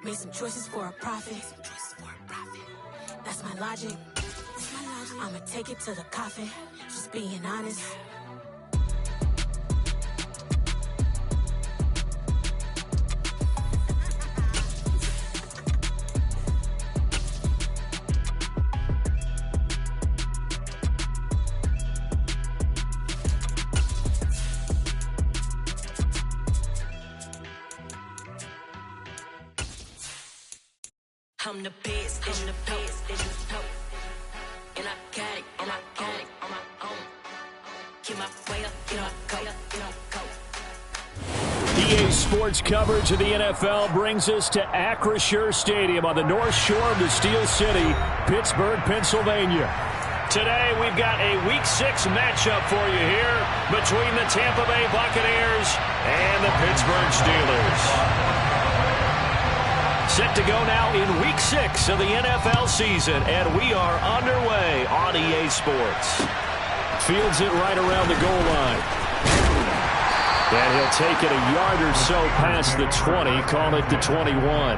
Made some choices for a profit. That's my logic. I'ma take it to the coffin. Just being honest. I'm the best, I'm the best, and I got it, and I got it on my own. Keep my way up, get on go. EA Sports coverage of the NFL brings us to Acrisure Stadium on the north shore of the Steel City, Pittsburgh, Pennsylvania. Today, we've got a Week 6 matchup for you here between the Tampa Bay Buccaneers and the Pittsburgh Steelers. Set to go now in Week 6 of the NFL season, and we are underway on EA Sports. Fields it right around the goal line. And he'll take it a yard or so past the 20, call it the 21.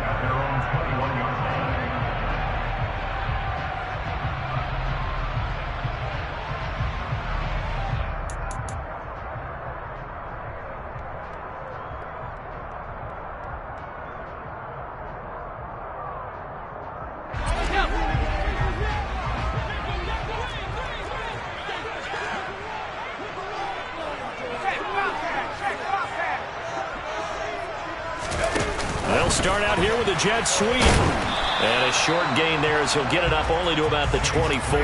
They'll start out here with a jet sweep. And a short gain there as he'll get it up only to about the 24.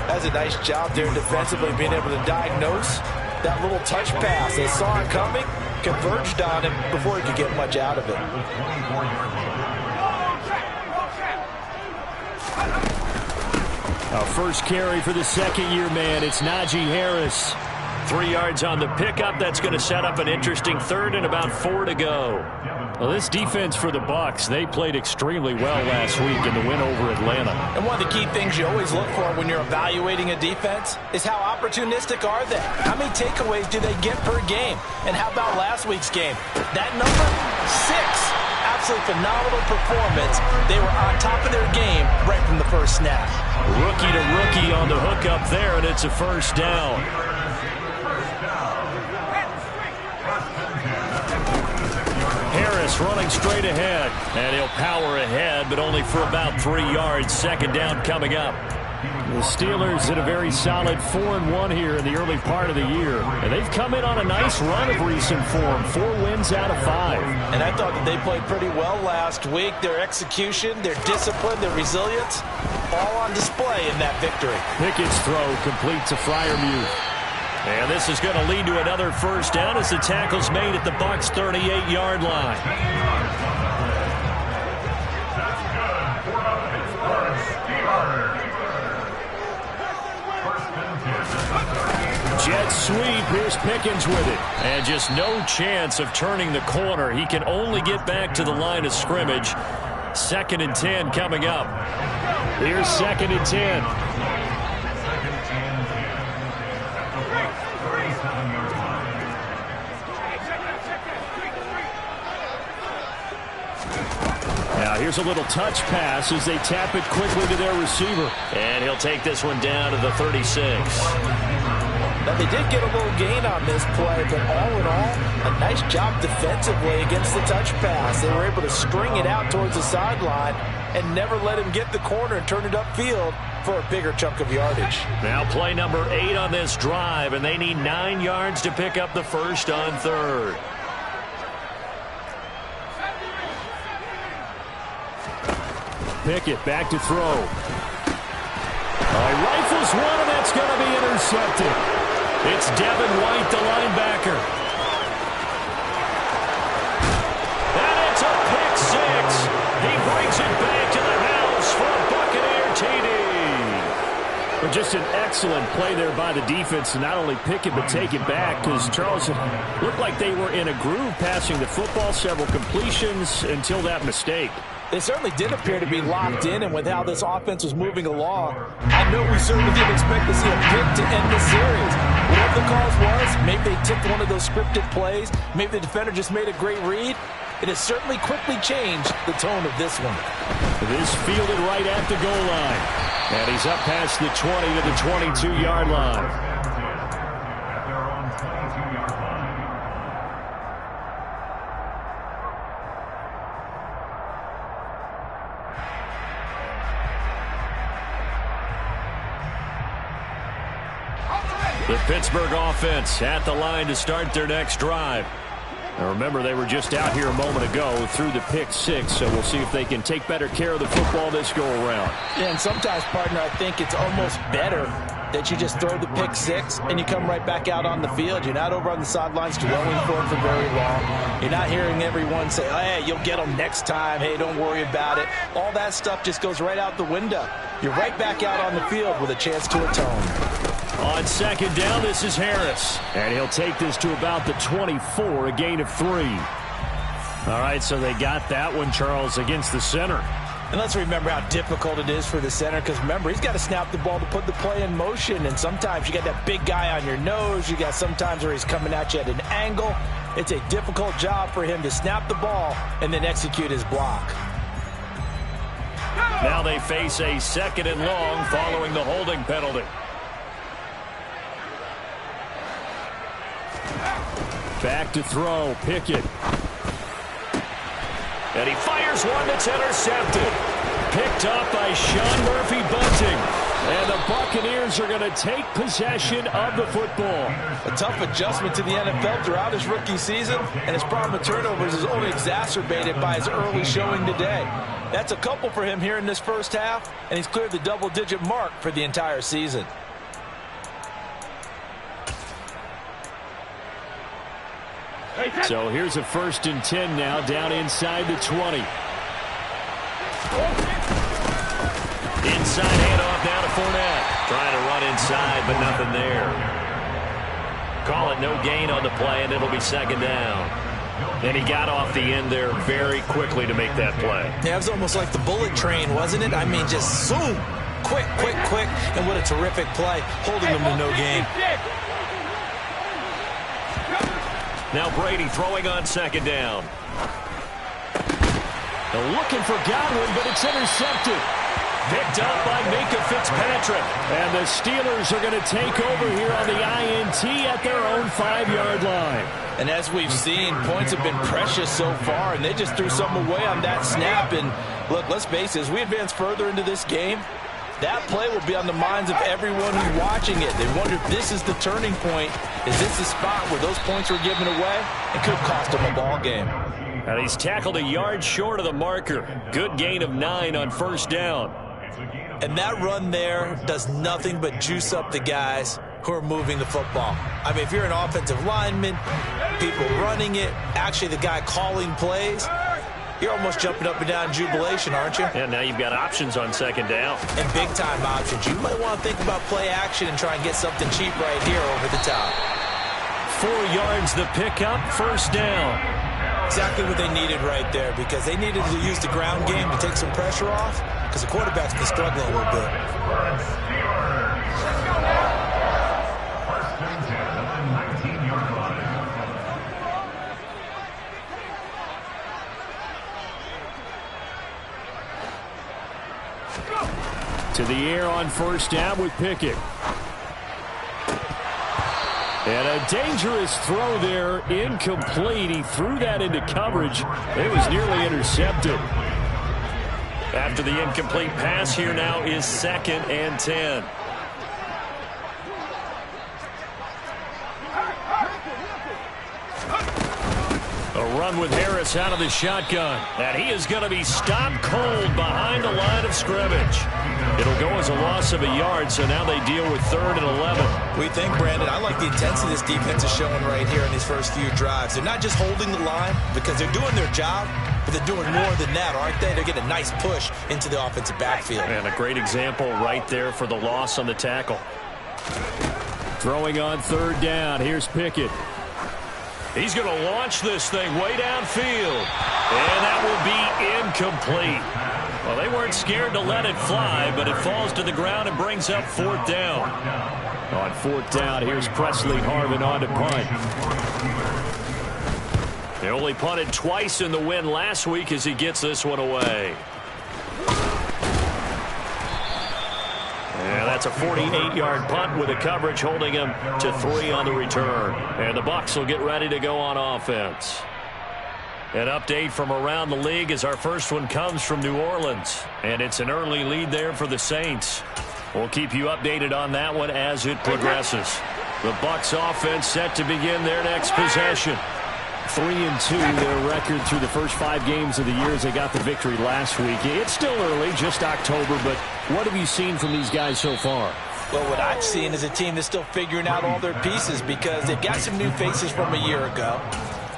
That's a nice job there defensively, being able to diagnose that little touch pass. They saw it coming, converged on him before he could get much out of it. A first carry for the second-year man. It's Najee Harris. 3 yards on the pickup. That's going to set up an interesting third and about 4 to go. Well, this defense for the Bucs, they played extremely well last week in the win over Atlanta. And one of the key things you always look for when you're evaluating a defense is how opportunistic are they? How many takeaways do they get per game? And how about last week's game? That number, 6. Absolutely phenomenal performance. They were on top of their game right from the first snap. Rookie to rookie on the hook up there, and it's a first down. Harris running straight ahead, and he'll power ahead, but only for about 3 yards. Second down coming up. The Steelers in a very solid 4-1 here in the early part of the year, and they've come in on a nice run of recent form. 4 wins out of 5. And I thought that they played pretty well last week. Their execution, their discipline, their resilience, all on display in that victory. Pickett's throw complete to Freiermuth. And this is going to lead to another first down as the tackle's made at the Bucs' 38-yard line. Jet sweep. Here's Pickens with it. And just no chance of turning the corner. He can only get back to the line of scrimmage. 2nd and 10 coming up. Here's 2nd and 10. Now here's a little touch pass as they tap it quickly to their receiver. And he'll take this one down to the 36. Now, they did get a little gain on this play, but all in all, a nice job defensively against the touch pass. They were able to string it out towards the sideline and never let him get the corner and turn it upfield for a bigger chunk of yardage. Now play number 8 on this drive, and they need 9 yards to pick up the first on 3rd. Pickett back to throw. Rifles one, and that's going to be intercepted. It's Devin White, the linebacker. And it's a pick 6. He brings it back to the house for a Buccaneer TD. But just an excellent play there by the defense to not only pick it but take it back, because Charles looked like they were in a groove passing the football, several completions until that mistake. They certainly did appear to be locked in, and with how this offense was moving along, I know we certainly didn't expect to see a pick to end the series. Whatever the cause was, maybe they took one of those scripted plays, maybe the defender just made a great read. it has certainly quickly changed the tone of this one. This fielded right at the goal line. And he's up past the 20 to the 22-yard line. The Pittsburgh offense at the line to start their next drive. Now remember, they were just out here a moment ago through the pick six, so we'll see if they can take better care of the football this go-around. Yeah, and sometimes, partner, I think it's almost better that you just throw the pick six and you come right back out on the field. You're not over on the sidelines dwelling for it for very long. You're not hearing everyone say, oh, hey, you'll get them next time. Hey, don't worry about it. All that stuff just goes right out the window. You're right back out on the field with a chance to atone. On second down, this is Harris. And he'll take this to about the 24, a gain of 3. All right, so they got that one, Charles, against the center. And let's remember how difficult it is for the center, because remember, he's got to snap the ball to put the play in motion, and sometimes you got that big guy on your nose. You got sometimes where he's coming at you at an angle. It's a difficult job for him to snap the ball and then execute his block. Now they face a second and long following the holding penalty. Back to throw, Pickett. And he fires one that's intercepted. Picked up by Sean Murphy-Bunting. And the Buccaneers are going to take possession of the football. A tough adjustment to the NFL throughout his rookie season, and his problem with turnovers is only exacerbated by his early showing today. That's a couple for him here in this first half, and he's cleared the double-digit mark for the entire season. So here's a 1st and 10 now, down inside the 20. Inside handoff now to Fournette. Trying to run inside, but nothing there. Call it no gain on the play, and it'll be second down. And he got off the end there very quickly to make that play. Yeah, it was almost like the bullet train, wasn't it? I mean, just zoom. Quick, quick, quick. And what a terrific play, holding them to no gain. Now Brady throwing on second down. They're looking for Godwin, but it's intercepted. Picked up by Minka Fitzpatrick. And the Steelers are going to take over here on the INT at their own 5-yard line. And as we've seen, points have been precious so far, and they just threw some away on that snap. And look, let's face it, as we advance further into this game, that play will be on the minds of everyone who's watching it. They wonder if this is the turning point. Is this the spot where those points were given away? It could cost them a ball game. And he's tackled a yard short of the marker. Good gain of 9 on first down. And that run there does nothing but juice up the guys who are moving the football. I mean, if you're an offensive lineman, people running it, actually the guy calling plays, you're almost jumping up and down in jubilation, aren't you? Yeah, now you've got options on second down. And big-time options. You might want to think about play action and try and get something cheap right here over the top. 4 yards the pickup, first down. Exactly what they needed right there, because they needed to use the ground game to take some pressure off, because the quarterback's been struggling a little bit. To the air on first down with Pickett. And a dangerous throw there, incomplete. He threw that into coverage. It was nearly intercepted. After the incomplete pass, here now is 2nd and 10. A run with Harris out of the shotgun. And he is going to be stopped cold behind the line of scrimmage. It'll go as a loss of a yard, so now they deal with 3rd and 11. We think, Brandon, I like the intensity this defense is showing right here in these first few drives. They're not just holding the line because they're doing their job, but they're doing more than that, aren't they? They're getting a nice push into the offensive backfield. And a great example right there for the loss on the tackle. Throwing on 3rd down. Here's Pickett. He's going to launch this thing way downfield. And that will be incomplete. Well, they weren't scared to let it fly, but it falls to the ground and brings up 4th down. On 4th down, here's Presley Harvin on to punt. They only punted twice in the win last week as he gets this one away. And that's a 48-yard punt with the coverage holding him to 3 on the return. And the Bucs will get ready to go on offense. An update from around the league as our first one comes from New Orleans. And it's an early lead there for the Saints. We'll keep you updated on that one as it progresses. The Bucs offense set to begin their next possession. 3-2 their record through the first 5 games of the year as they got the victory last week. It's still early, just October, but what have you seen from these guys so far? Well, what I've seen is a team that's still figuring out all their pieces because they've got some new faces from a year ago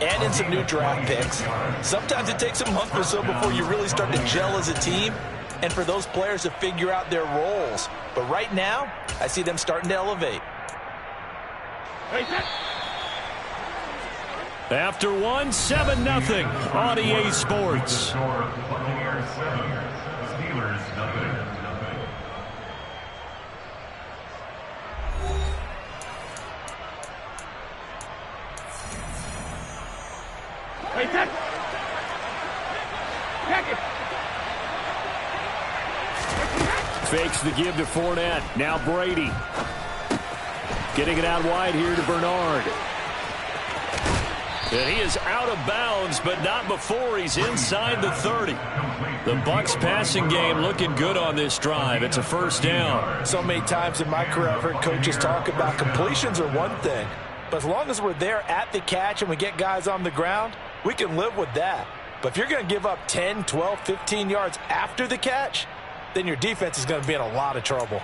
and in some new draft picks. Sometimes it takes a month or so before you really start to gel as a team and for those players to figure out their roles. But right now, I see them starting to elevate. After one, 7-0 on EA Sports. Fakes the give to Fournette. Now Brady. Getting it out wide here to Bernard. And he is out of bounds, but not before he's inside the 30. The Bucs passing game looking good on this drive. It's a first down. So many times in my career I've heard coaches talk about completions are one thing, but as long as we're there at the catch and we get guys on the ground, we can live with that. But if you're going to give up 10, 12, 15 yards after the catch, then your defense is going to be in a lot of trouble.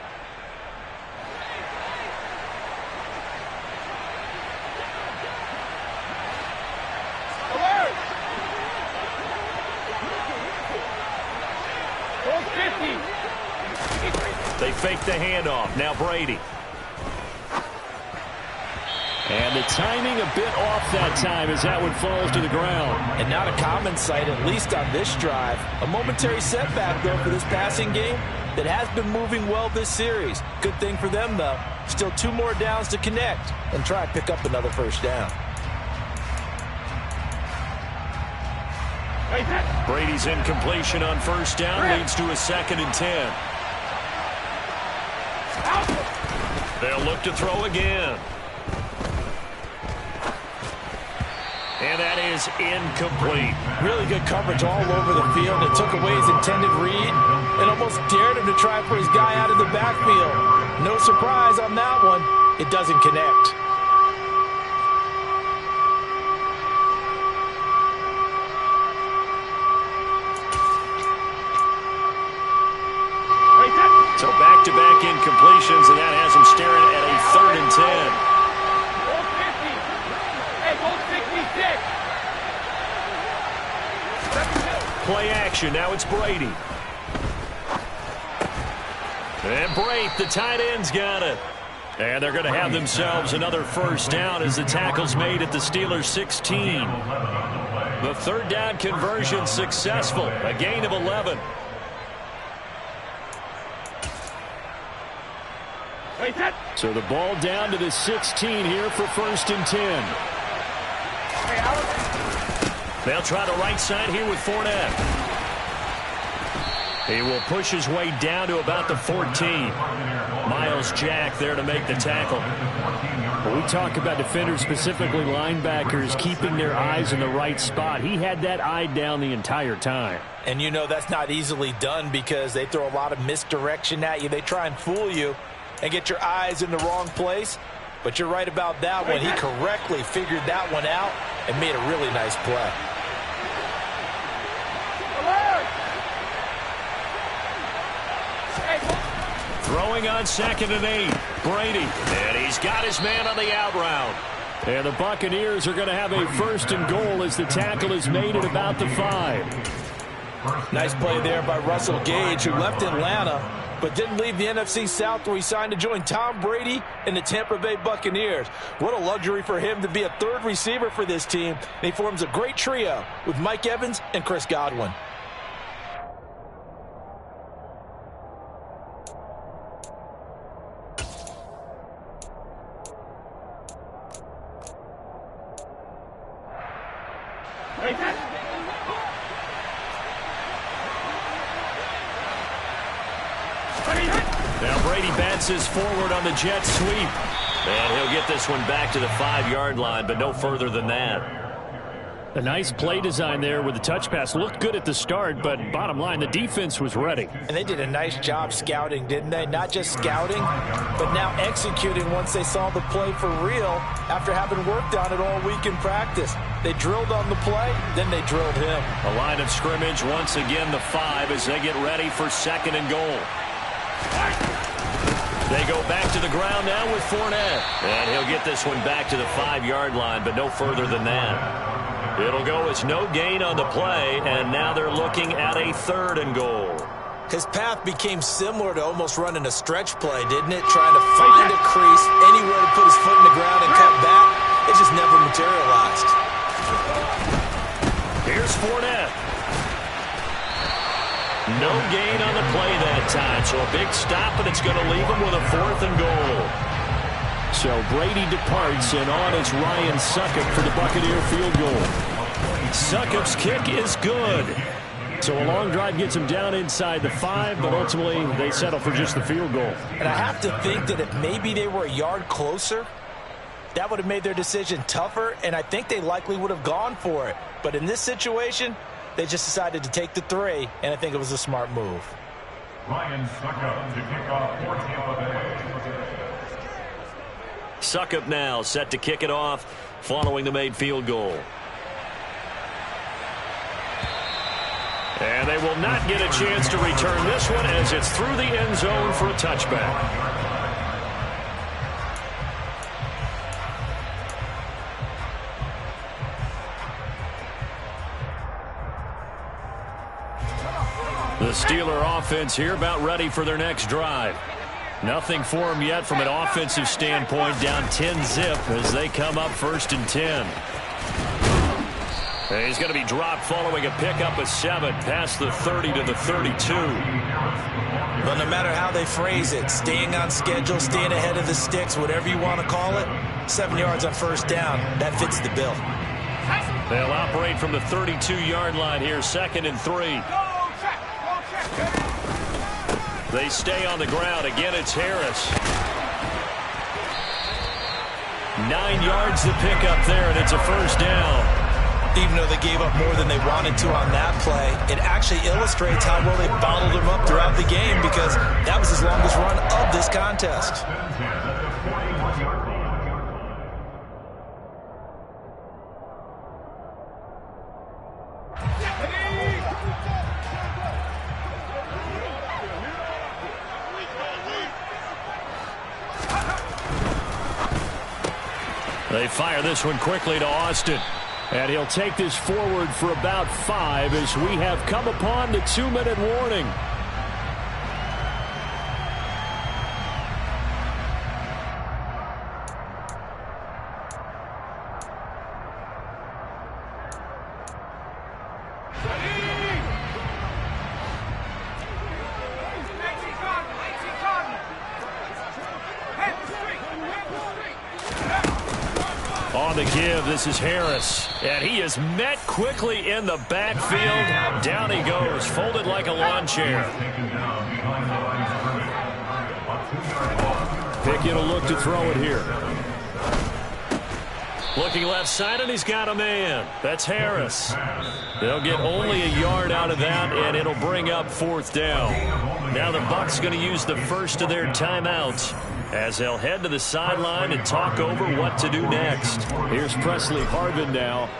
They fake the handoff. Now Brady. And the timing a bit off that time as that one falls to the ground. And not a common sight, at least on this drive. A momentary setback, though, for this passing game that has been moving well this series. Good thing for them, though. Still 2 more downs to connect and try and pick up another first down. Brady's incompletion on first down leads to a 2nd and 10. They'll look to throw again. And that is incomplete. Really good coverage all over the field. It took away his intended read and almost dared him to try for his guy out of the backfield. No surprise on that one. It doesn't connect. So back-to-back incompletions, and that has him staring at a 3rd and 10. Play action. Now it's Brady. And Brate, the tight end's got it. And they're going to have themselves another first down as the tackle's made at the Steelers' 16. The 3rd down conversion successful. A gain of 11. So the ball down to the 16 here for 1st and 10. They'll try the right side here with Fournette. He will push his way down to about the 14. Miles Jack there to make the tackle. When we talk about defenders, specifically linebackers, keeping their eyes in the right spot, he had that eye down the entire time. And you know that's not easily done because they throw a lot of misdirection at you. They try and fool you and get your eyes in the wrong place. But you're right about that one. He correctly figured that one out and made a really nice play. Throwing on 2nd and 8. Brady. And he's got his man on the out route. And the Buccaneers are going to have a 1st and goal as the tackle is made at about the 5. Nice play there by Russell Gage, who left Atlanta but didn't leave the NFC South where he signed to join Tom Brady and the Tampa Bay Buccaneers. What a luxury for him to be a 3rd receiver for this team. And he forms a great trio with Mike Evans and Chris Godwin. Now Brady bounces forward on the jet sweep. And he'll get this one back to the 5-yard line, but no further than that. A nice play design there with the touch pass. Looked good at the start, but bottom line, the defense was ready. And they did a nice job scouting, didn't they? Not just scouting, but now executing once they saw the play for real after having worked on it all week in practice. They drilled on the play, then they drilled him. A line of scrimmage, once again the 5 as they get ready for 2nd and goal. They go back to the ground now with Fournette. And he'll get this one back to the 5-yard line, but no further than that. It'll go as no gain on the play, and now they're looking at a 3rd and goal. His path became similar to almost running a stretch play, didn't it? Trying to find a crease, anywhere to put his foot in the ground and cut back. It just never materialized. Here's Fournette. No gain on the play that time, so a big stop, and it's going to leave him with a 4th and goal. So Brady departs, and on is Ryan Succop for the Buccaneer field goal. Succop's kick is good. So a long drive gets him down inside the 5, but ultimately they settle for just the field goal. And I have to think that if maybe they were a yard closer, that would have made their decision tougher, and I think they likely would have gone for it. But in this situation, they just decided to take the 3, and I think it was a smart move. Ryan Succop to kick off for Tampa Bay. Succop now set to kick it off following the made field goal. And they will not get a chance to return this one as it's through the end zone for a touchback. The Steeler offense here about ready for their next drive. Nothing for them yet from an offensive standpoint, down 10-zip as they come up 1st and 10. And he's going to be dropped following a pickup of 7 past the 30 to the 32. But no matter how they phrase it, staying on schedule, staying ahead of the sticks, whatever you want to call it, 7 yards on 1st down, that fits the bill. They'll operate from the 32-yard line here, 2nd and 3. They stay on the ground. Again, it's Harris. 9 yards to pick up there, and it's a 1st down. Even though they gave up more than they wanted to on that play, it actually illustrates how well they bottled him up throughout the game because that was his longest run of this contest. They fire this one quickly to Austin. And he'll take this forward for about 5 as we have come upon the 2-minute warning. On the give, this is Harris. And he is met quickly in the backfield. Down he goes, folded like a lawn chair. Pickett will look to throw it here. Looking left side, and he's got a man. That's Harris. They'll get only a yard out of that, and it'll bring up 4th down. Now the Bucs going to use the first of their timeouts as they'll head to the sideline and talk over what to do next. Here's Presley Harvin now.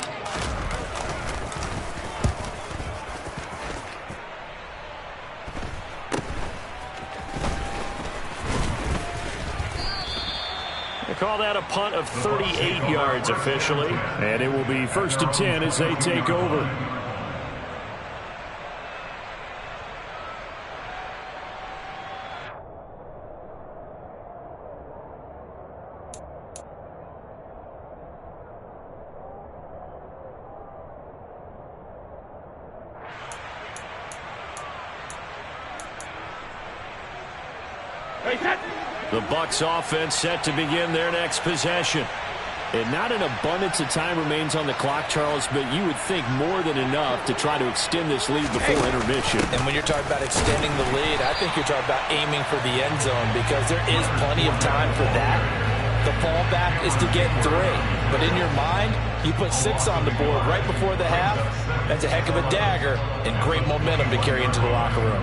They call that a punt of 38 yards officially. And it will be 1st and 10 as they take over. The Bucs offense set to begin their next possession. And not an abundance of time remains on the clock, Charles, but you would think more than enough to try to extend this lead before intermission. And when you're talking about extending the lead, I think you're talking about aiming for the end zone because there is plenty of time for that. The fallback is to get 3. But in your mind, you put 6 on the board right before the half. That's a heck of a dagger and great momentum to carry into the locker room.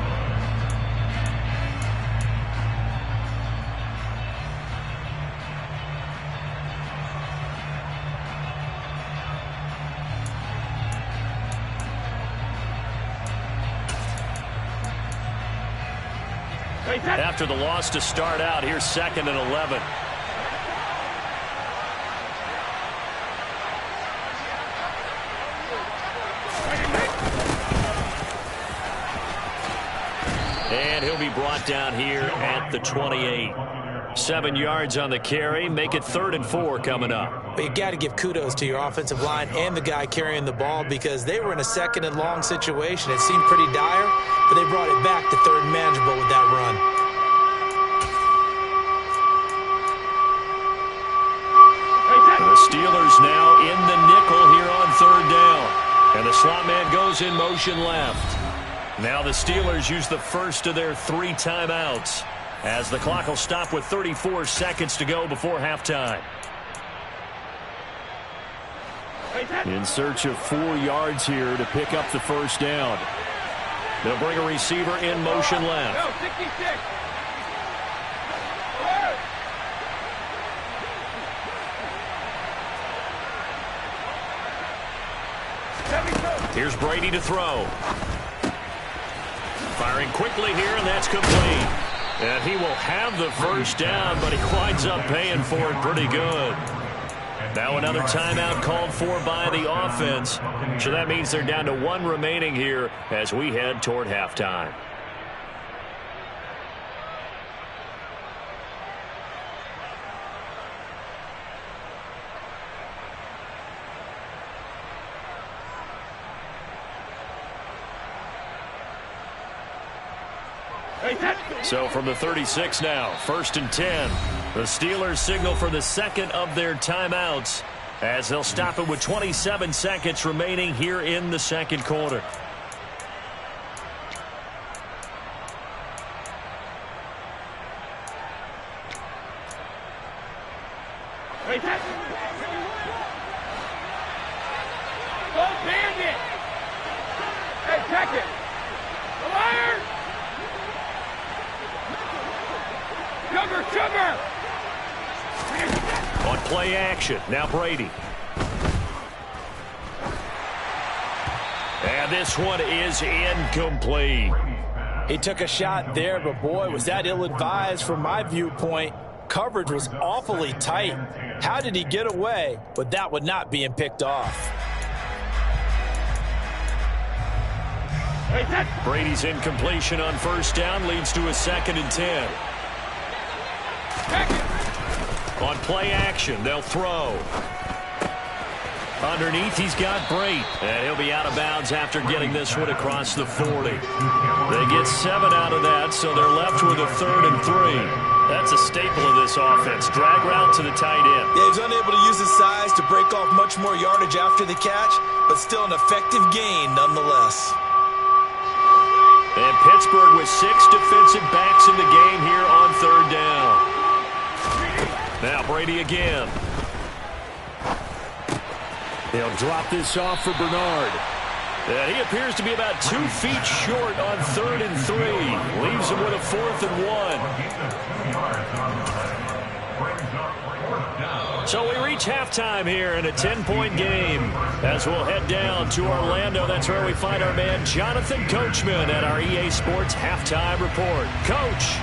After the loss to start out, here's 2nd and 11. And he'll be brought down here at the 28. 7 yards on the carry. Make it 3rd and 4 coming up. But you got to give kudos to your offensive line and the guy carrying the ball because they were in a 2nd and long situation. It seemed pretty dire, but they brought it back to 3rd and manageable with that run. The Steelers now in the nickel here on 3rd down. And the slot man goes in motion left. Now the Steelers use the first of their 3 timeouts as the clock will stop with 34 seconds to go before halftime. In search of 4 yards here to pick up the first down. They'll bring a receiver in motion left. Here's Brady to throw. Firing quickly here, and that's complete. And he will have the first down, but he winds up paying for it pretty good. Now another timeout called for by the offense. So that means they're down to 1 remaining here as we head toward halftime. So from the 36 now, 1st and 10. The Steelers signal for the 2nd of their timeouts as they'll stop it with 27 seconds remaining here in the 2nd quarter. Go Bandit! Hey, check it! The liar! Sugar! On play action, now Brady. And this one is incomplete. He took a shot there, but boy, was that ill-advised from my viewpoint. Coverage was awfully tight. How did he get away? But that would not being picked off. Brady's incompletion on 1st down leads to a 2nd and 10. On play action, they'll throw. Underneath, he's got Brate. And he'll be out of bounds after getting this one across the 40. They get 7 out of that, so they're left with a 3rd and 3. That's a staple of this offense. Drag route to the tight end. Yeah, he's unable to use his size to break off much more yardage after the catch, but still an effective gain nonetheless. And Pittsburgh with 6 defensive backs in the game here on 3rd down. Now Brady again. They'll drop this off for Bernard. And he appears to be about 2 feet short on 3rd and 3. Leaves him with a 4th and 1. So we reach halftime here in a 10-point game as we'll head down to Orlando. That's where we find our man Jonathan Coachman at our EA Sports Halftime Report. Coach.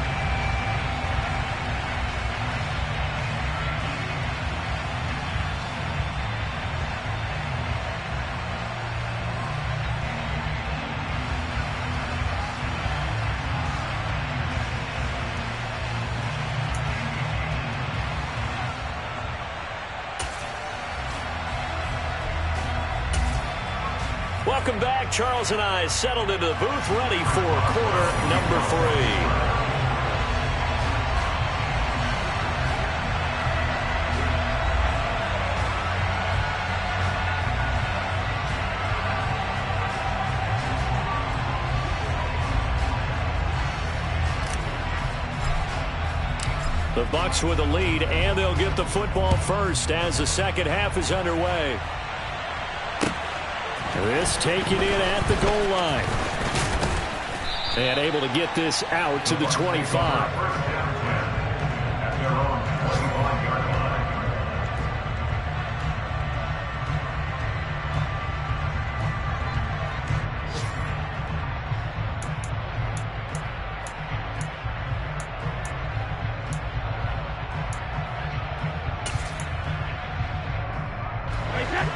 Welcome back. Charles and I settled into the booth, ready for quarter number 3. The Bucs with a lead, and they'll get the football first as the second half is underway. This taken in at the goal line. And able to get this out to the 25.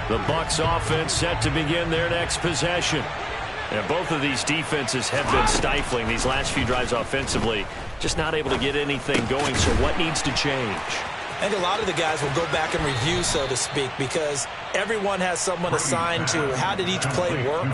The Bucs offense set to begin their next possession. And both of these defenses have been stifling these last few drives offensively. Just not able to get anything going, so what needs to change? I think a lot of the guys will go back and review, so to speak, because everyone has someone assigned to how did each play work.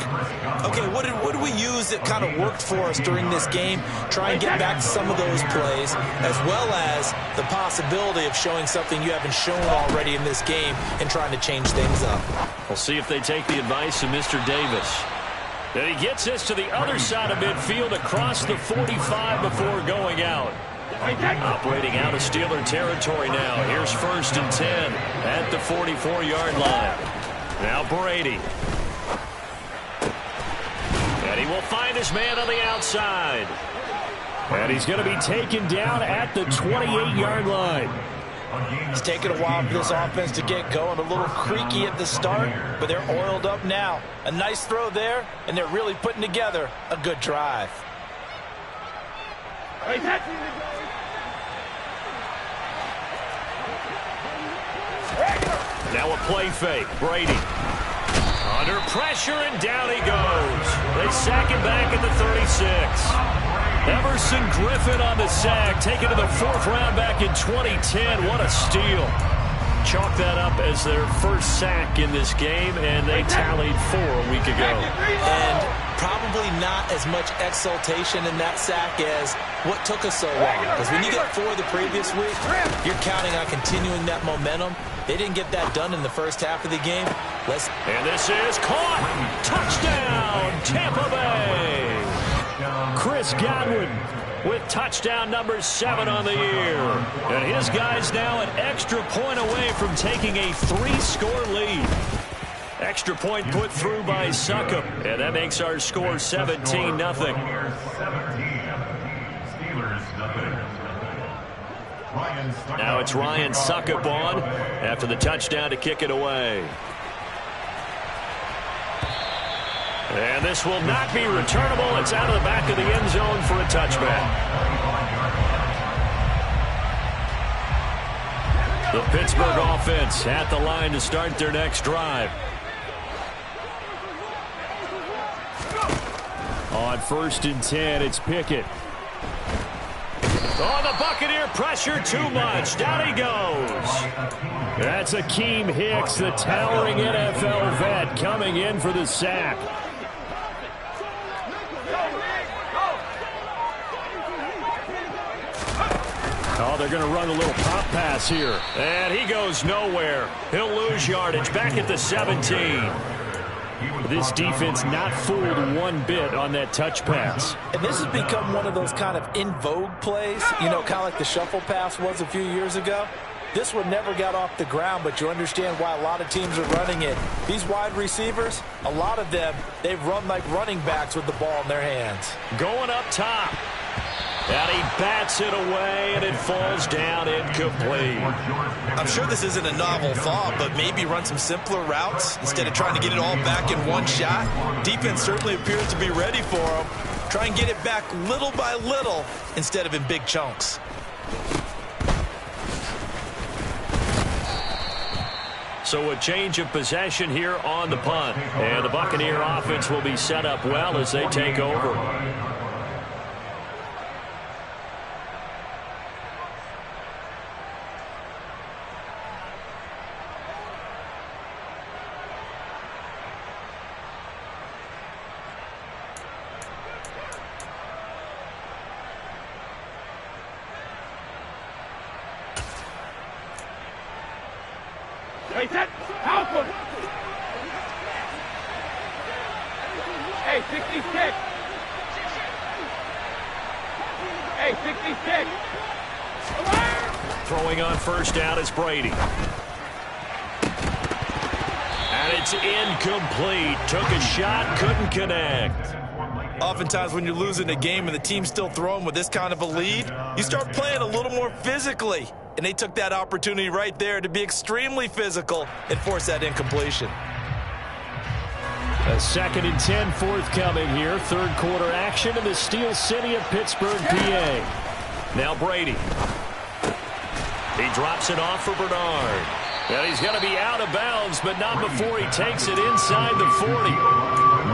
Okay, what did we use that kind of worked for us during this game? Try and get back to some of those plays, as well as the possibility of showing something you haven't shown already in this game and trying to change things up. We'll see if they take the advice of Mr. Davis. And he gets this to the other side of midfield across the 45 before going out. Operating out of Steeler territory now. Here's 1st and 10 at the 44-yard line. Now Brady. And he will find his man on the outside. And he's going to be taken down at the 28-yard line. It's taken a while for this offense to get going. A little creaky at the start, but they're oiled up now. A nice throw there, and they're really putting together a good drive. Now a play fake. Brady. Under pressure, and down he goes. They sack him back at the 36. Everson Griffin on the sack, taken to the 4th round back in 2010. What a steal. Chalk that up as their first sack in this game, and they tallied 4 a week ago. And probably not as much exultation in that sack as what took us so long. Because when you get 4 the previous week, you're counting on continuing that momentum. They didn't get that done in the first half of the game. And this is caught. Touchdown, Tampa Bay. Chris Godwin with touchdown number 7 on the year. And his guys now an extra point away from taking a 3-score lead. Extra point put through by Succop. And that makes our score 17-0. Now it's Ryan Succop on after the touchdown to kick it away. And this will not be returnable. It's out of the back of the end zone for a touchback. The Pittsburgh offense at the line to start their next drive. On 1st and 10, it's Pickett. Oh, the Buccaneer pressure too much. Down he goes. That's Akeem Hicks, the towering NFL vet, coming in for the sack. Oh, they're going to run a little pop pass here. And he goes nowhere. He'll lose yardage back at the 17. This defense not fooled one bit on that touch pass. And this has become one of those kind of in vogue plays, you know, kind of like the shuffle pass was a few years ago. This one never got off the ground, but you understand why a lot of teams are running it. These wide receivers, a lot of them, they've run like running backs with the ball in their hands. Going up top. And he bats it away, and it falls down incomplete. I'm sure this isn't a novel thought, but maybe run some simpler routes instead of trying to get it all back in one shot. Defense certainly appears to be ready for him. Try and get it back little by little instead of in big chunks. So a change of possession here on the punt. And the Buccaneer offense will be set up well as they take over. Hey, 66. Hey, 66. Throwing on first down is Brady. And it's incomplete. Took a shot, couldn't connect. Oftentimes when you're losing a game and the team's still throwing with this kind of a lead, you start playing a little more physically. And they took that opportunity right there to be extremely physical and force that incompletion. A 2nd and 10 forthcoming here. Third quarter action in the Steel City of Pittsburgh, PA. Now Brady. He drops it off for Bernard. And he's going to be out of bounds, but not before he takes it inside the 40.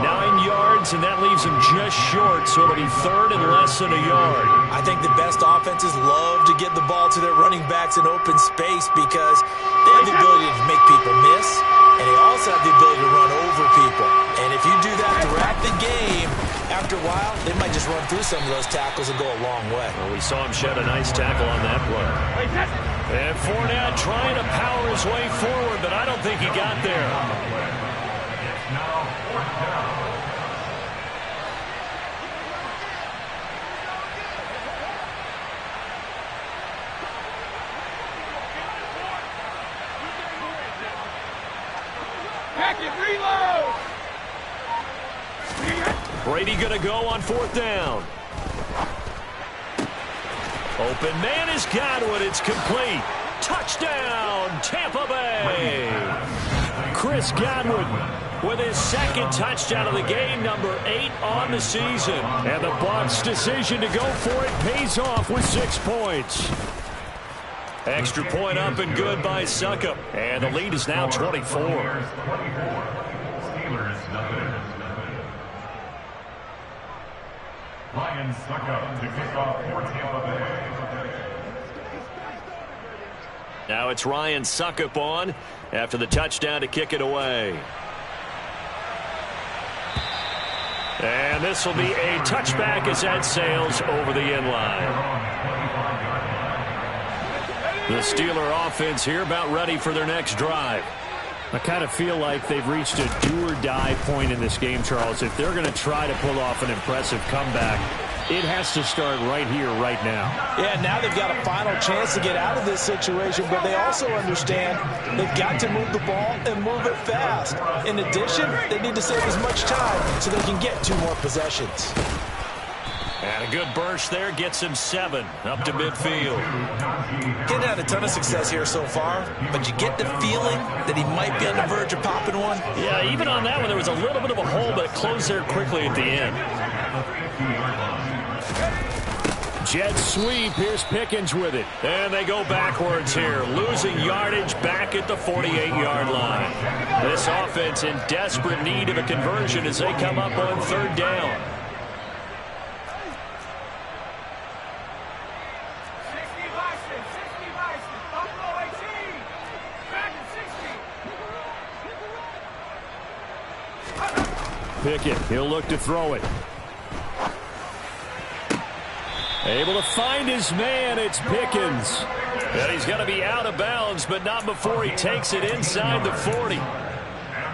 9 yards, and that leaves him just short, so it'll be third and less than a yard. I think the best offenses love to get the ball to their running backs in open space because they have the ability to make people miss, and they also have the ability to run over people. And if you do that throughout the game, after a while, they might just run through some of those tackles and go a long way. Well, we saw him shed a nice tackle on that play. And Fournette trying to power his way forward, but I don't think he got there. It's now 4th down. Pack it, reload! Brady going to go on 4th down. Open man is Godwin. It's complete. Touchdown, Tampa Bay. Chris Godwin with his 2nd touchdown of the game, number 8 on the season. And the Bucs' decision to go for it pays off with 6 points. Extra point up and good by Suckup. And the lead is now 24. Steelers nothing. Lions stuck up to kick off for Tampa Bay. Now it's Ryan Suckup on after the touchdown to kick it away. And this will be a touchback as that sails over the end line. The Steeler offense here about ready for their next drive. I kind of feel like they've reached a do-or-die point in this game, Charles. If they're going to try to pull off an impressive comeback, it has to start right here, right now. Yeah, now they've got a final chance to get out of this situation, but they also understand they've got to move the ball and move it fast. In addition, they need to save as much time so they can get 2 more possessions. And a good burst there gets him 7 up to midfield. He's had a ton of success here so far, but you get the feeling that he might be on the verge of popping one. Yeah, even on that one, there was a little bit of a hole, but it closed there quickly at the end. Jet sweep. Here's Pickens with it. And they go backwards here, losing yardage back at the 48-yard line. This offense in desperate need of a conversion as they come up on 3rd down. Pickett, he'll look to throw it. Able to find his man, it's Pickens. And he's going to be out of bounds, but not before he takes it inside the 40.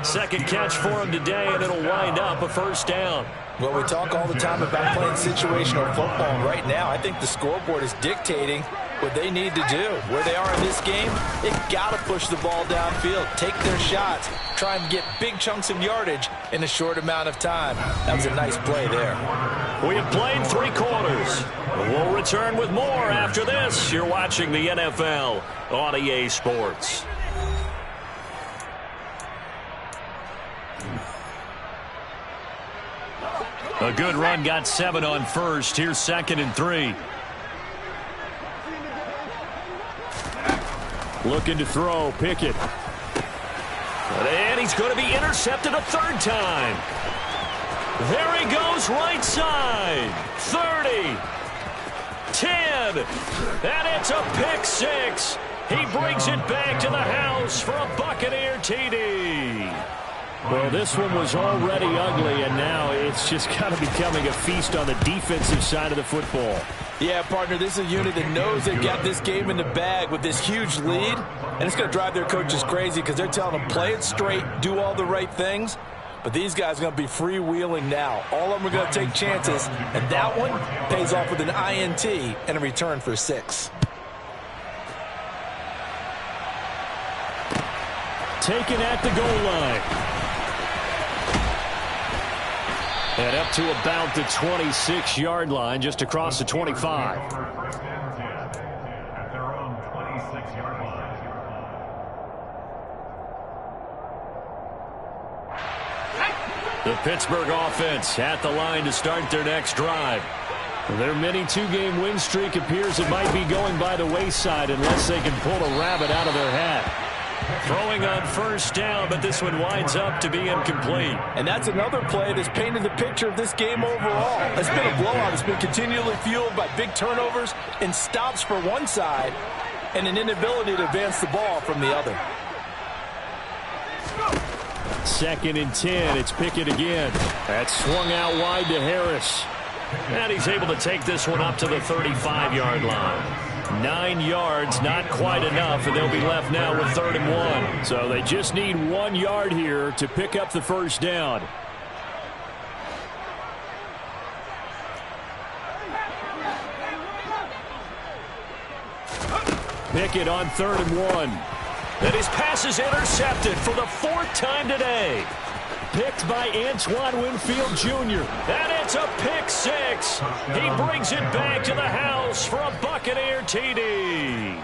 2nd catch for him today, and it'll wind up a 1st down. Well, we talk all the time about playing situational football, and right now I think the scoreboard is dictating what they need to do. Where they are in this game, they've got to push the ball downfield, take their shots, try and get big chunks of yardage in a short amount of time. That was a nice play there. We have played 3 quarters. We'll return with more after this. You're watching the NFL on EA Sports. A good run, got 7 on first. Here's 2nd and 3. Looking to throw, Pickett. And he's going to be intercepted a 3rd time. There he goes, right side. 30. 10. And it's a pick 6. He brings it back to the house for a Buccaneer TD. Well, this one was already ugly, and now it's just kind of becoming a feast on the defensive side of the football. Yeah, partner, this is a unit that knows they've got this game in the bag with this huge lead, and it's going to drive their coaches crazy because they're telling them play it straight, do all the right things, but these guys are going to be freewheeling now. All of them are going to take chances, and that one pays off with an INT and a return for 6. taken at the goal line. And up to about the 26-yard line, just across the 25. At their own 26-yard line. The Pittsburgh offense at the line to start their next drive. Their mini two-game win streak appears it might be going by the wayside unless they can pull a rabbit out of their hat. Throwing on first down, but this one winds up to be incomplete. And that's another play that's painted the picture of this game overall. It's been a blowout. It's been continually fueled by big turnovers and stops for one side and an inability to advance the ball from the other. 2nd and 10. It's Pickett again. That's swung out wide to Harris. And he's able to take this one up to the 35-yard line. 9 yards, not quite enough, and they'll be left now with 3rd and 1. So they just need 1 yard here to pick up the first down. Pickett on 3rd and 1. And his pass is intercepted for the 4th time today. Picked by Antoine Winfield Jr. And it's a pick six. He brings it back to the house for a Buccaneer TD.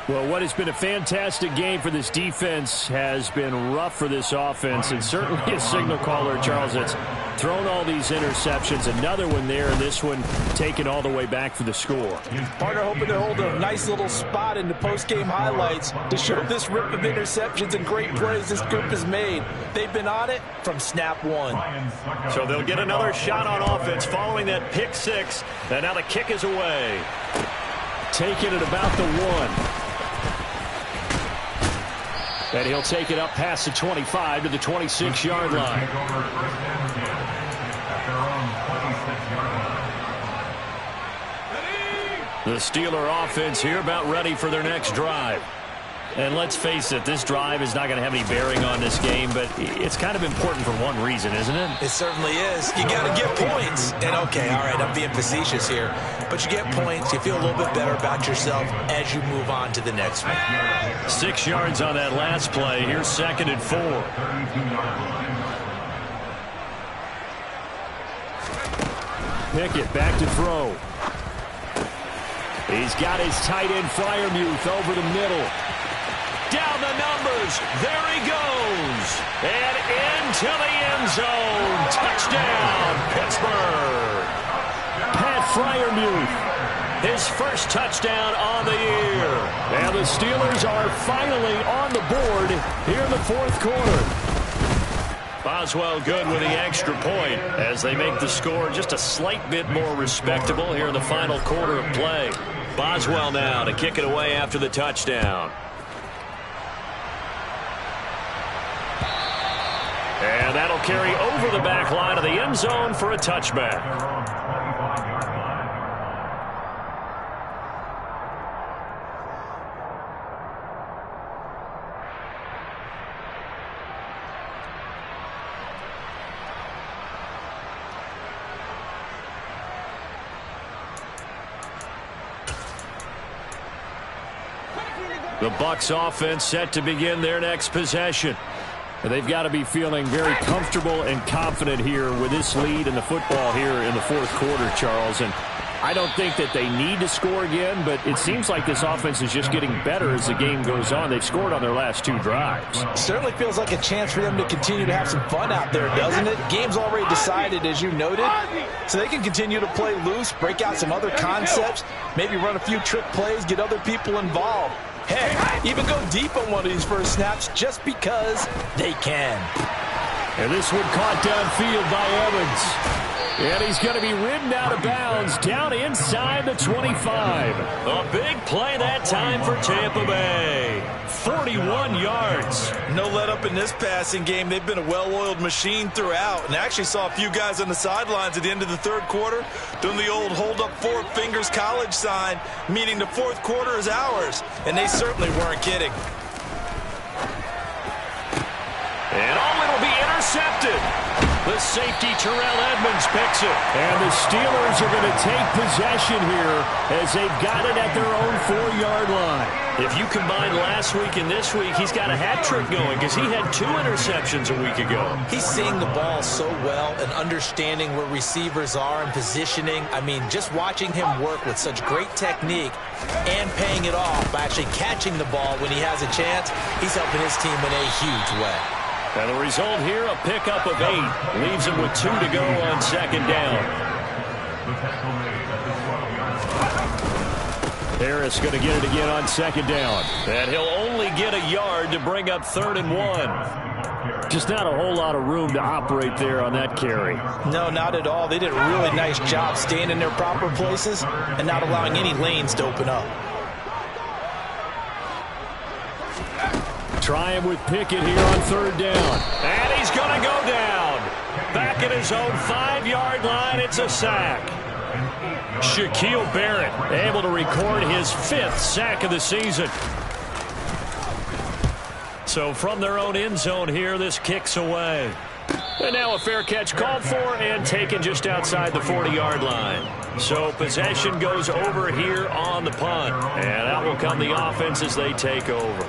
Well, what has been a fantastic game for this defense has been rough for this offense, and certainly a signal caller, Charles, that's thrown all these interceptions. Another one there, and this one taken all the way back for the score. Partner hoping to hold a nice little spot in the post-game highlights to show this rip of interceptions and great plays this group has made. They've been on it from snap one. So they'll get another shot on offense following that pick six, and now the kick is away. Taken at about the 1. And he'll take it up past the 25 to the 26-yard line. The Steeler offense here about ready for their next drive. And let's face it, this drive is not going to have any bearing on this game, but it's kind of important for one reason, isn't it? It certainly is. You got to get points. And okay, all right, I'm being facetious here. But you get points, you feel a little bit better about yourself as you move on to the next one. 6 yards on that last play. Here's 2nd and 4. Pickett back to throw. He's got his tight end Freiermuth over the middle. Down the numbers. There he goes. And into the end zone. Touchdown, Pittsburgh. Pat Freiermuth. His first touchdown on the year. And the Steelers are finally on the board here in the 4th quarter. Boswell good with the extra point as they make the score just a slight bit more respectable here in the final quarter of play. Boswell now to kick it away after the touchdown. And that'll carry over the back line of the end zone for a touchback. The Bucs offense set to begin their next possession. And they've got to be feeling very comfortable and confident here with this lead in the football here in the 4th quarter, Charles. And I don't think that they need to score again, but it seems like this offense is just getting better as the game goes on. They've scored on their last 2 drives. Certainly feels like a chance for them to continue to have some fun out there, doesn't it? Game's already decided, as you noted, so they can continue to play loose, break out some other concepts, maybe run a few trick plays, get other people involved. Heck, even go deep on one of these first snaps just because they can. And this one caught downfield by Evans. And he's going to be ridden out of bounds down inside the 25. A big play that time for Tampa Bay. 41 yards. No let up in this passing game. They've been a well-oiled machine throughout. And actually saw a few guys on the sidelines at the end of the 3rd quarter doing the old hold up 4 fingers college sign, meaning the 4th quarter is ours. And they certainly weren't kidding. And it'll be intercepted. The safety, Terrell Edmonds, picks it. And the Steelers are going to take possession here as they've got it at their own 4-yard line. If you combine last week and this week, he's got a hat trick going because he had 2 interceptions a week ago. He's seeing the ball so well and understanding where receivers are and positioning. I mean, just watching him work with such great technique and paying it off by actually catching the ball when he has a chance, he's helping his team in a huge way. And the result here, a pickup of 8. Leaves him with 2 to go on 2nd down. Harris going to get it again on 2nd down. And he'll only get a yard to bring up 3rd and 1. Just not a whole lot of room to operate there on that carry. No, not at all. They did a really nice job staying in their proper places and not allowing any lanes to open up. Trying with Pickett here on 3rd down. And he's going to go down. Back at his own 5-yard line, it's a sack. Shaquille Barrett able to record his 5th sack of the season. So from their own end zone here, this kicks away. And now a fair catch called for and taken just outside the 40-yard line. So possession goes over here on the punt. And out will come the offense as they take over.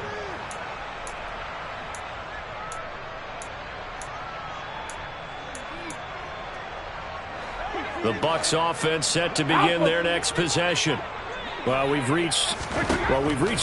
The Bucs offense set to begin their next possession. Well, we've reached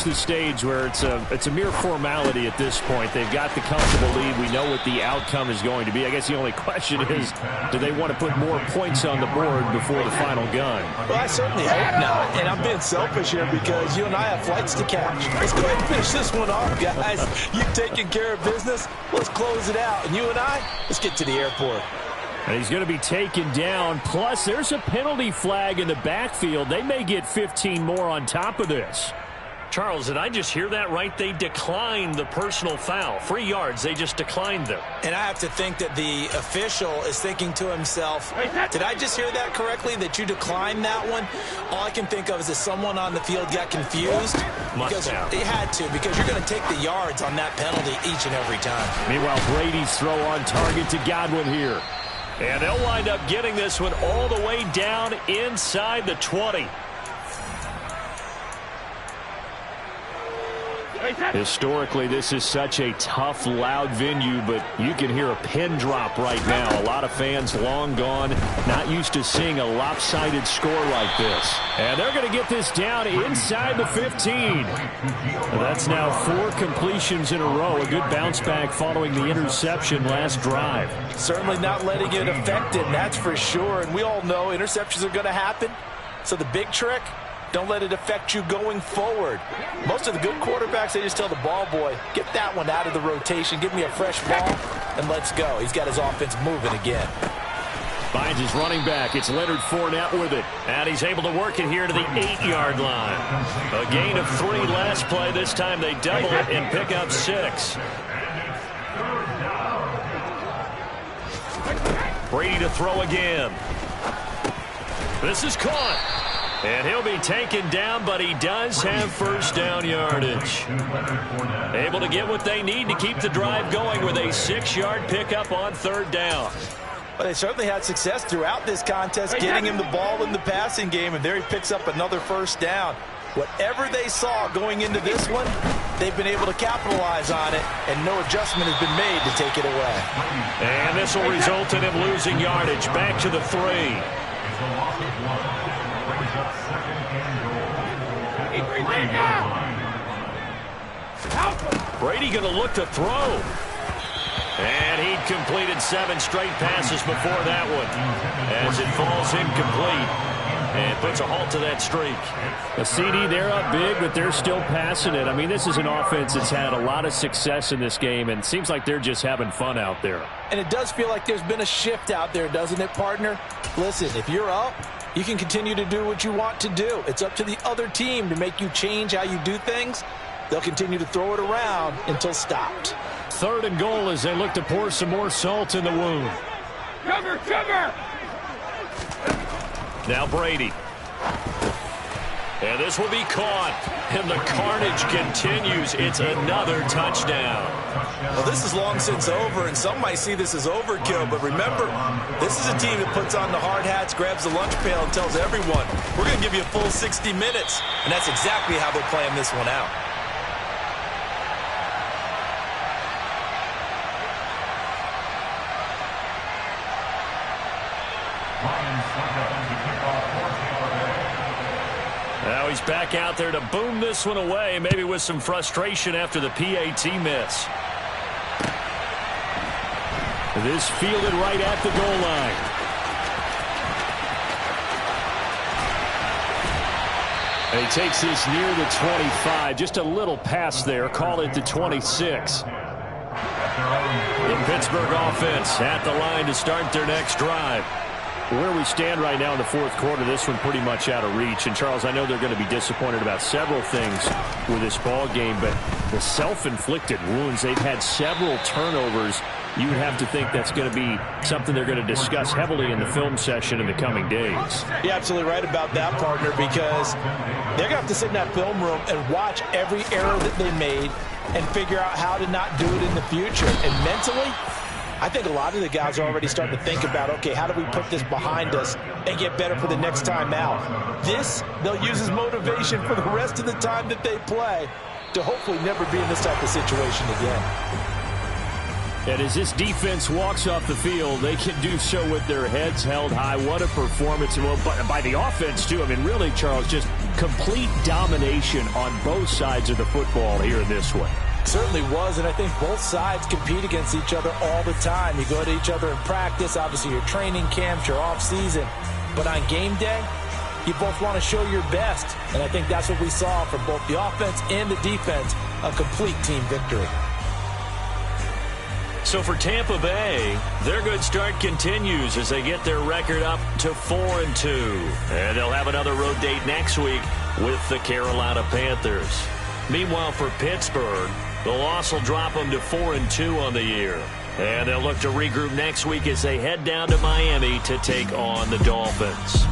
the stage where it's a mere formality at this point. They've got the comfortable lead. We know what the outcome is going to be. I guess the only question is, do they want to put more points on the board before the final gun? Well, I certainly hope not. And I'm being selfish here because you and I have flights to catch. Let's go ahead and finish this one off, guys. You've taken care of business. Let's close it out. And you and I, let's get to the airport. And he's going to be taken down. Plus, there's a penalty flag in the backfield. They may get 15 more on top of this. Charles, did I just hear that right? They declined the personal foul. 3 yards, they just declined them. And I have to think that the official is thinking to himself, did I just hear that correctly, that you declined that one? All I can think of is that someone on the field got confused. Must have. They had to, because you're going to take the yards on that penalty each and every time. Meanwhile, Brady's throw on target to Godwin here. And they'll wind up getting this one all the way down inside the 20. Historically, this is such a tough, loud venue, but you can hear a pin drop right now. A lot of fans long gone, not used to seeing a lopsided score like this. And they're going to get this down inside the 15. That's now 4 completions in a row. A good bounce back following the interception last drive. Certainly not letting it affect him, that's for sure. And we all know interceptions are going to happen. So the big trick, don't let it affect you going forward. Most of the good quarterbacks, they just tell the ball boy, get that one out of the rotation, give me a fresh ball, and let's go. He's got his offense moving again. Finds his running back. It's Leonard Fournette with it. And he's able to work it here to the 8-yard line. A gain of 3 last play. This time they double it and pick up 6. Brady to throw again. This is caught. And he'll be taken down, but he does have first down yardage. Able to get what they need to keep the drive going with a 6-yard pickup on 3rd down. Well, they certainly had success throughout this contest, getting him the ball in the passing game, and there he picks up another first down. Whatever they saw going into this one, they've been able to capitalize on it, and no adjustment has been made to take it away. And this will result in him losing yardage. Back to the 3. Brady going to look to throw. And he'd completed 7 straight passes before that one as it falls incomplete and puts a halt to that streak. A CD, they're up big, but they're still passing it. I mean, this is an offense that's had a lot of success in this game, and it seems like they're just having fun out there. And it does feel like there's been a shift out there, doesn't it, partner? Listen, if you're up, you can continue to do what you want to do. It's up to the other team to make you change how you do things. They'll continue to throw it around until stopped. 3rd and goal as they look to pour some more salt in the wound. Cover, cover! Now Brady. And this will be caught. And the carnage continues. It's another touchdown. Well, this is long since over, and some might see this as overkill. But remember, this is a team that puts on the hard hats, grabs the lunch pail, and tells everyone, we're going to give you a full 60 minutes. And that's exactly how they're playing this one out. Now he's back out there to boom this one away, maybe with some frustration after the PAT miss. This fielded right at the goal line. And he takes this near the 25, just a little pass there, call it the 26. The Pittsburgh offense at the line to start their next drive. Where we stand right now in the fourth quarter, this one pretty much out of reach. And, Charles, I know they're going to be disappointed about several things with this ball game, but the self-inflicted wounds, they've had several turnovers. You would have to think that's going to be something they're going to discuss heavily in the film session in the coming days. You're absolutely right about that, partner, because they're going to have to sit in that film room and watch every error that they made and figure out how to not do it in the future. And mentally, I think a lot of the guys are already starting to think about, okay, how do we put this behind us and get better for the next time out? This, they'll use as motivation for the rest of the time that they play to hopefully never be in this type of situation again. And as this defense walks off the field, they can do so with their heads held high. What a performance. Well, by the offense, too. I mean, really, Charles, just complete domination on both sides of the football here in this one. Certainly was, and I think both sides compete against each other all the time. You go to each other in practice, obviously your training camps, your off-season. But on game day, you both want to show your best. And I think that's what we saw from both the offense and the defense, a complete team victory. So for Tampa Bay, their good start continues as they get their record up to 4-2. And they'll have another road date next week with the Carolina Panthers. Meanwhile, for Pittsburgh, the loss will drop them to 4-2 on the year. And they'll look to regroup next week as they head down to Miami to take on the Dolphins.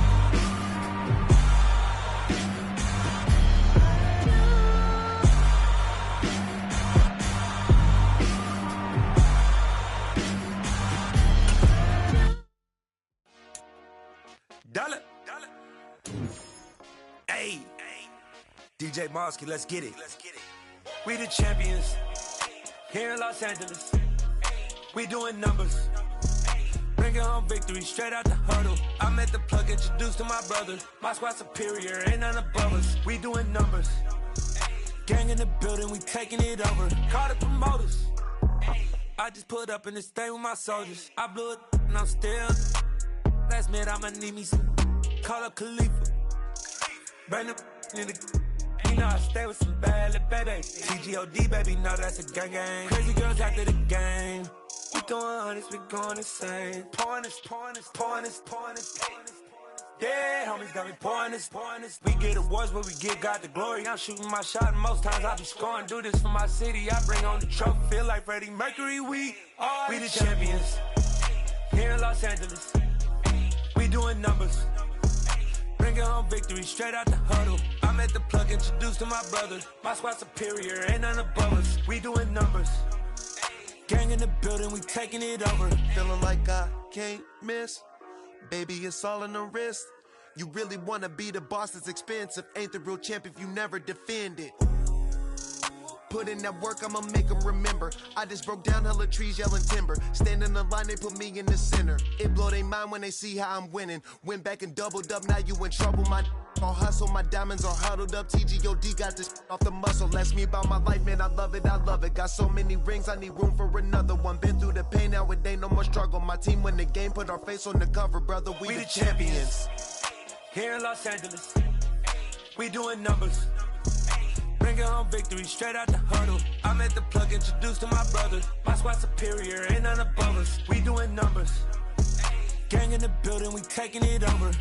Hey, DJ Mosky, let's get it. We the champions here in Los Angeles. We doing numbers. Bringing home victory straight out the huddle. I'm at the plug, introduced to my brother. My squad superior, ain't none above us. We doing numbers. Gang in the building, we taking it over. Call the promoters. I just put up in this thing with my soldiers. I blew it and I'm still. Last minute I'ma need me some. Call up Khalifa. Bring them in the. You know I stay with some bad little babies. TGOD, baby, no, that's a gang gang. Crazy girls after the game. We going honest, we going insane. Pouring this. Yeah, homies got me pouring this. We get awards, but we give God the glory. I'm shooting my shot, and most times I be scoring. Do this for my city, I bring on the trophy. Feel like Freddie Mercury, we the champions. Here in Los Angeles, we doing numbers. Bringing home victory straight out the huddle. I'm at the plug, introduced to my brother. My squad superior, ain't none above us. We doing numbers. Gang in the building, we taking it over. Feeling like I can't miss. Baby, it's all in the wrist. You really wanna be the boss, it's expensive. Ain't the real champ if you never defend it. Put in that work, I'ma make them remember. I just broke down hella trees, yelling timber. Stand in the line, they put me in the center. It blow they mind when they see how I'm winning. Went back and doubled up, now you in trouble. My all hustle, my diamonds are huddled up. TGOD got this off the muscle. Ask me about my life, man, I love it. Got so many rings, I need room for another one. Been through the pain, now it ain't no more struggle. My team win the game, put our face on the cover, brother. We the champions. Here in Los Angeles, we doing numbers. Bringing home victory straight out the huddle. I'm at the plug, introduced to my brother. My squad superior, ain't none above us. We doing numbers. Gang in the building, we taking it over.